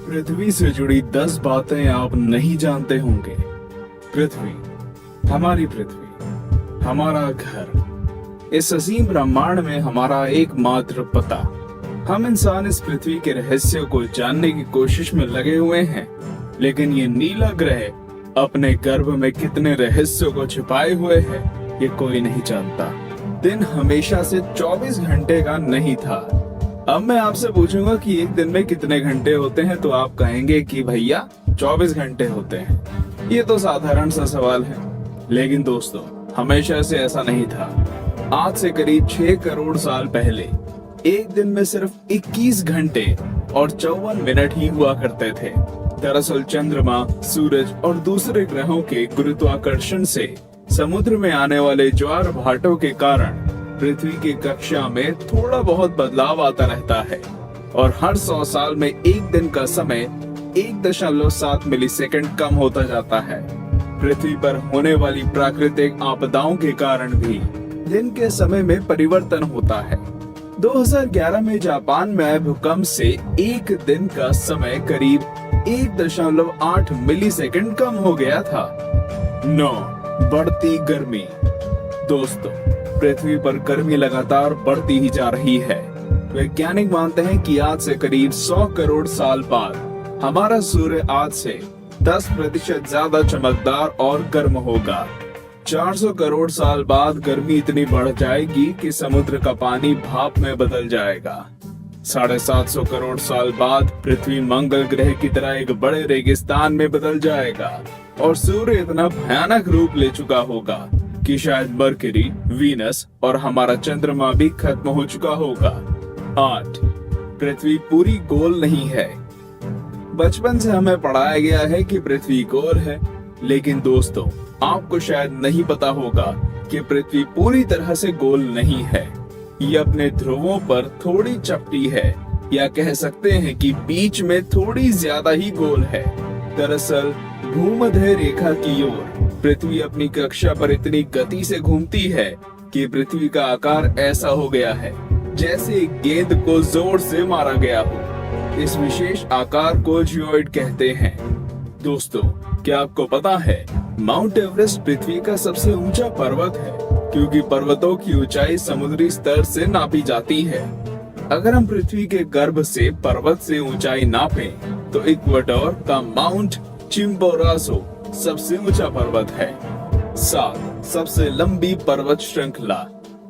पृथ्वी से जुड़ी 10 बातें आप नहीं जानते होंगे। पृथ्वी, हमारी पृथ्वी, हमारा घर, इस असीम ब्रह्मांड में हमारा एकमात्र पता। हम इंसान इस पृथ्वी के रहस्य को जानने की कोशिश में लगे हुए हैं, लेकिन ये नीला ग्रह अपने गर्भ में कितने रहस्यों को छिपाए हुए है, ये कोई नहीं जानता। दिन हमेशा से 24 घंटे का नहीं था। अब मैं आपसे पूछूंगा कि एक दिन में कितने घंटे होते हैं, तो आप कहेंगे कि भैया 24 घंटे होते हैं। ये तो साधारण सा सवाल है, लेकिन दोस्तों हमेशा से ऐसा नहीं था। आज से करीब 6 करोड़ साल पहले एक दिन में सिर्फ 21 घंटे और 54 मिनट ही हुआ करते थे। दरअसल चंद्रमा, सूरज और दूसरे ग्रहों के गुरुत्वाकर्षण से समुद्र में आने वाले ज्वार भाटों के कारण पृथ्वी की कक्षा में थोड़ा बहुत बदलाव आता रहता है और हर 100 साल में एक दिन का समय 1.7 मिलीसेकंड कम होता जाता है। पृथ्वी पर होने वाली प्राकृतिक आपदाओं के कारण भी दिन के समय में परिवर्तन होता है। 2011 में जापान में आए भूकंप से एक दिन का समय करीब 1.8 मिलीसेकंड कम हो गया था। 9. बढ़ती गर्मी। दोस्तों पृथ्वी पर गर्मी लगातार बढ़ती ही जा रही है। वैज्ञानिक मानते हैं कि आज से करीब 100 करोड़ साल बाद हमारा सूर्य आज से 10% ज्यादा चमकदार और गर्म होगा। 400 करोड़ साल बाद गर्मी इतनी बढ़ जाएगी कि समुद्र का पानी भाप में बदल जाएगा। 750 करोड़ साल बाद पृथ्वी मंगल ग्रह की तरह एक बड़े रेगिस्तान में बदल जाएगा और सूर्य इतना भयानक रूप ले चुका होगा कि शायद मरकरी, वीनस और हमारा चंद्रमा भी खत्म हो चुका होगा। 8. पृथ्वी पूरी गोल नहीं है। बचपन से हमें पढ़ाया गया है कि पृथ्वी गोल है, लेकिन दोस्तों आपको शायद नहीं पता होगा कि पृथ्वी पूरी तरह से गोल नहीं है। ये अपने ध्रुवों पर थोड़ी चपटी है, या कह सकते हैं कि बीच में थोड़ी ज्यादा ही गोल है। दरअसल भूमध्य रेखा की ओर पृथ्वी अपनी कक्षा पर इतनी गति से घूमती है कि पृथ्वी का आकार ऐसा हो गया है जैसे एक गेंद को जोर से मारा गया हो। इस विशेष आकार को जियोइड कहते हैं। दोस्तों क्या आपको पता है माउंट एवरेस्ट पृथ्वी का सबसे ऊंचा पर्वत है, क्योंकि पर्वतों की ऊंचाई समुद्री स्तर से नापी जाती है। अगर हम पृथ्वी के गर्भ से पर्वत से ऊंचाई नापें तो इक्वाडोर का माउंट चिम्बोराजो सबसे ऊंचा पर्वत है। 7. सबसे लंबी पर्वत श्रृंखला।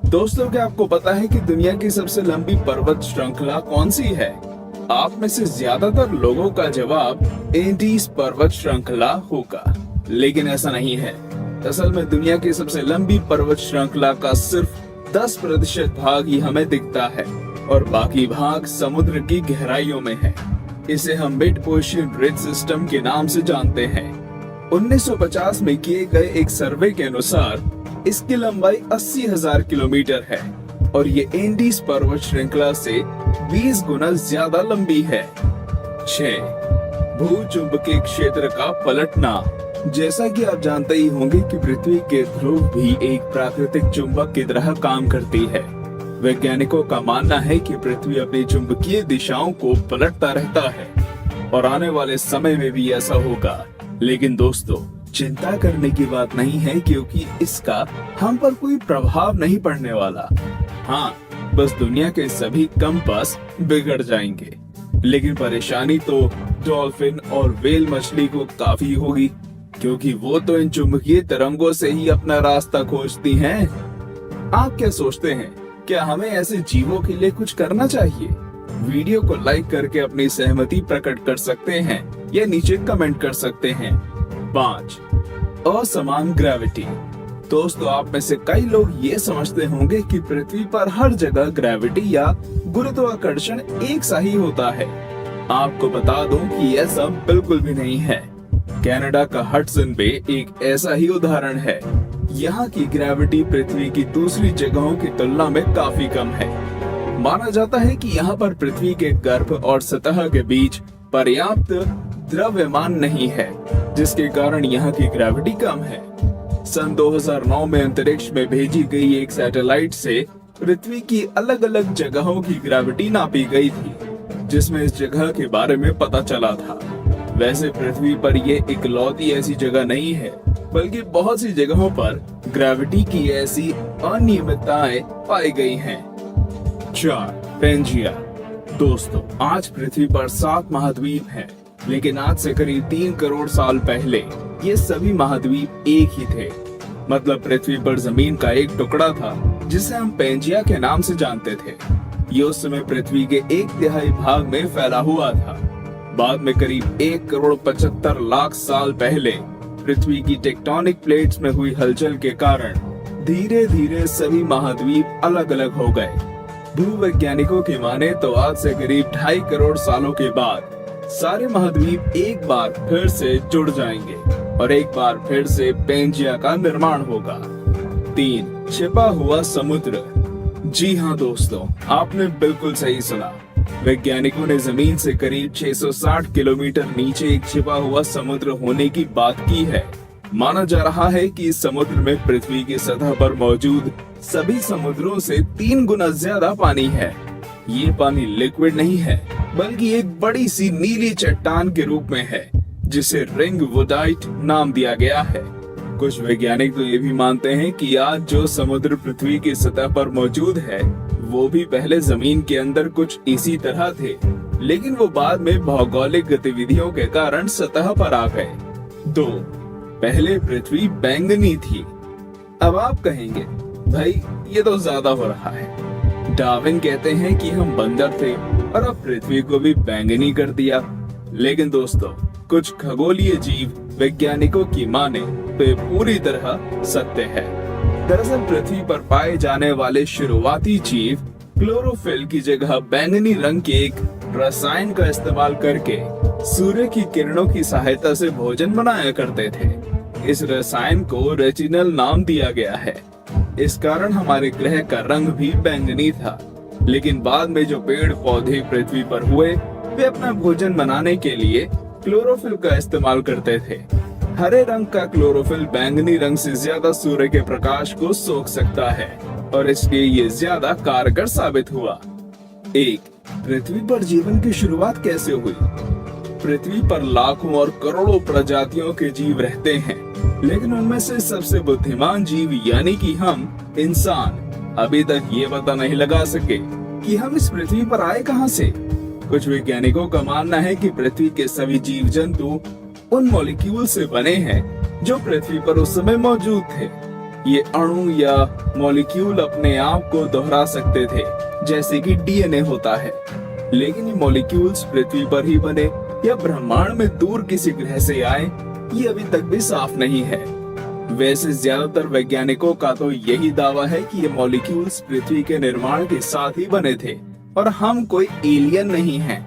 दोस्तों क्या आपको पता है कि दुनिया की सबसे लंबी पर्वत श्रृंखला कौन सी है? आप में से ज्यादातर लोगों का जवाब एंडीज पर्वत श्रृंखला होगा, लेकिन ऐसा नहीं है। असल में दुनिया की सबसे लंबी पर्वत श्रृंखला का सिर्फ 10% भाग ही हमें दिखता है और बाकी भाग समुद्र की गहराइयों में है। इसे हम मिड ओशियन रिज सिस्टम के नाम से जानते हैं। 1950 में किए गए एक सर्वे के अनुसार इसकी लंबाई 80,000 किलोमीटर है और ये एंडीज पर्वत श्रृंखला से 20 गुना ज्यादा लंबी है। 6. भूचुंबकीय क्षेत्र का पलटना। जैसा कि आप जानते ही होंगे कि पृथ्वी के ध्रुव भी एक प्राकृतिक चुंबक की तरह काम करती है। वैज्ञानिकों का मानना है कि पृथ्वी अपनी चुंबकीय दिशाओं को पलटता रहता है और आने वाले समय में भी ऐसा होगा। लेकिन दोस्तों चिंता करने की बात नहीं है, क्योंकि इसका हम पर कोई प्रभाव नहीं पड़ने वाला। हाँ, बस दुनिया के सभी कंपास बिगड़ जाएंगे, लेकिन परेशानी तो डॉल्फिन और व्हेल मछली को काफी होगी, क्योंकि वो तो इन चुंबकीय तरंगों से ही अपना रास्ता खोजती हैं। आप क्या सोचते हैं, क्या हमें ऐसे जीवों के लिए कुछ करना चाहिए? वीडियो को लाइक करके अपनी सहमति प्रकट कर सकते हैं या नीचे कमेंट कर सकते हैं। 5. असमान ग्रेविटी। दोस्तों आप में से कई लोग ये समझते होंगे कि पृथ्वी पर हर जगह ग्रेविटी या गुरुत्वाकर्षण एक सा ही होता है। आपको बता दूं कि ऐसा बिल्कुल भी नहीं है। कनाडा का हडसन बे एक ऐसा ही उदाहरण है। यहाँ की ग्रेविटी पृथ्वी की दूसरी जगहों की तुलना में काफी कम है। माना जाता है कि यहाँ पर पृथ्वी के गर्भ और सतह के बीच पर्याप्त द्रव्यमान नहीं है, जिसके कारण यहाँ की ग्रेविटी कम है। सन 2009 में अंतरिक्ष में भेजी गई एक सैटेलाइट से पृथ्वी की अलग अलग जगहों की ग्रेविटी नापी गई थी। जिसमें इस जगह के बारे में पता चला था। वैसे पृथ्वी पर ये इकलौती ऐसी जगह नहीं है, बल्कि बहुत सी जगहों पर ग्रेविटी की ऐसी अनियमितताएं पाई गई हैं। 4. पेंजिया। दोस्तों, आज पृथ्वी पर 7 महाद्वीप हैं, लेकिन आज से करीब 3 करोड़ साल पहले ये सभी महाद्वीप एक ही थे। मतलब पृथ्वी पर जमीन का एक टुकड़ा था जिसे हम पेंजिया के नाम से जानते थे। ये उस समय पृथ्वी के 1/3 भाग में फैला हुआ था। बाद में करीब 1 करोड़ 75 लाख साल पहले पृथ्वी की टेक्टोनिक प्लेट्स में हुई हलचल के कारण धीरे धीरे सभी महाद्वीप अलग अलग हो गए। भूवैज्ञानिकों की माने तो आज से करीब 2.5 करोड़ सालों के बाद सारे महाद्वीप एक बार फिर से जुड़ जाएंगे और एक बार फिर से पेंजिया का निर्माण होगा। 3. छिपा हुआ समुद्र। जी हाँ दोस्तों, आपने बिल्कुल सही सुना। वैज्ञानिकों ने जमीन से करीब 660 किलोमीटर नीचे एक छिपा हुआ समुद्र होने की बात की है। माना जा रहा है कि इस समुद्र में पृथ्वी की सतह पर मौजूद सभी समुद्रों से 3 गुना ज्यादा पानी है। ये पानी लिक्विड नहीं है, बल्कि एक बड़ी सी नीली चट्टान के रूप में है, जिसे रिंग वुडाइट नाम दिया गया है। कुछ वैज्ञानिक तो ये भी मानते हैं कि आज जो समुद्र पृथ्वी की सतह पर मौजूद है, वो भी पहले जमीन के अंदर कुछ इसी तरह थे, लेकिन वो बाद में भौगोलिक गतिविधियों के कारण सतह पर आ गए। 2. पहले पृथ्वी बैंगनी थी। अब आप कहेंगे, भाई ये तो ज्यादा हो रहा है। डार्विन कहते हैं कि हम बंदर थे और अब पृथ्वी को भी बैंगनी कर दिया। लेकिन दोस्तों, कुछ खगोलीय जीव वैज्ञानिकों की माने तो ये पूरी तरह सत्य है। दरअसल पृथ्वी पर पाए जाने वाले शुरुआती जीव क्लोरोफिल की जगह बैंगनी रंग के एक रसायन का इस्तेमाल करके सूर्य की किरणों की सहायता से भोजन बनाया करते थे। इस रसायन को रेटिनल नाम दिया गया है। इस कारण हमारे ग्रह का रंग भी बैंगनी था। लेकिन बाद में जो पेड़ पौधे पृथ्वी पर हुए, वे अपना भोजन बनाने के लिए क्लोरोफिल का इस्तेमाल करते थे। हरे रंग का क्लोरोफिल बैंगनी रंग से ज्यादा सूर्य के प्रकाश को सोख सकता है और इसलिए ये ज्यादा कारगर साबित हुआ। 1. पृथ्वी पर जीवन की शुरुआत कैसे हुई? पृथ्वी पर लाखों और करोड़ों प्रजातियों के जीव रहते हैं, लेकिन उनमें से सबसे बुद्धिमान जीव यानी कि हम इंसान अभी तक ये पता नहीं लगा सके कि हम इस पृथ्वी पर आए कहां से। कुछ वैज्ञानिकों का मानना है कि पृथ्वी के सभी जीव जंतु उन मॉलिक्यूल से बने हैं जो पृथ्वी पर उस समय मौजूद थे। ये अणु या मॉलिक्यूल अपने आप को दोहरा सकते थे, जैसे कि डीएनए होता है। लेकिन ये मॉलिक्यूल्स पृथ्वी पर ही बने या ब्रह्मांड में दूर किसी ग्रह से आए, ये अभी तक भी साफ नहीं है। वैसे ज्यादातर वैज्ञानिकों का तो यही दावा है कि ये मॉलिक्यूल्स पृथ्वी के निर्माण के साथ ही बने थे और हम कोई एलियन नहीं हैं।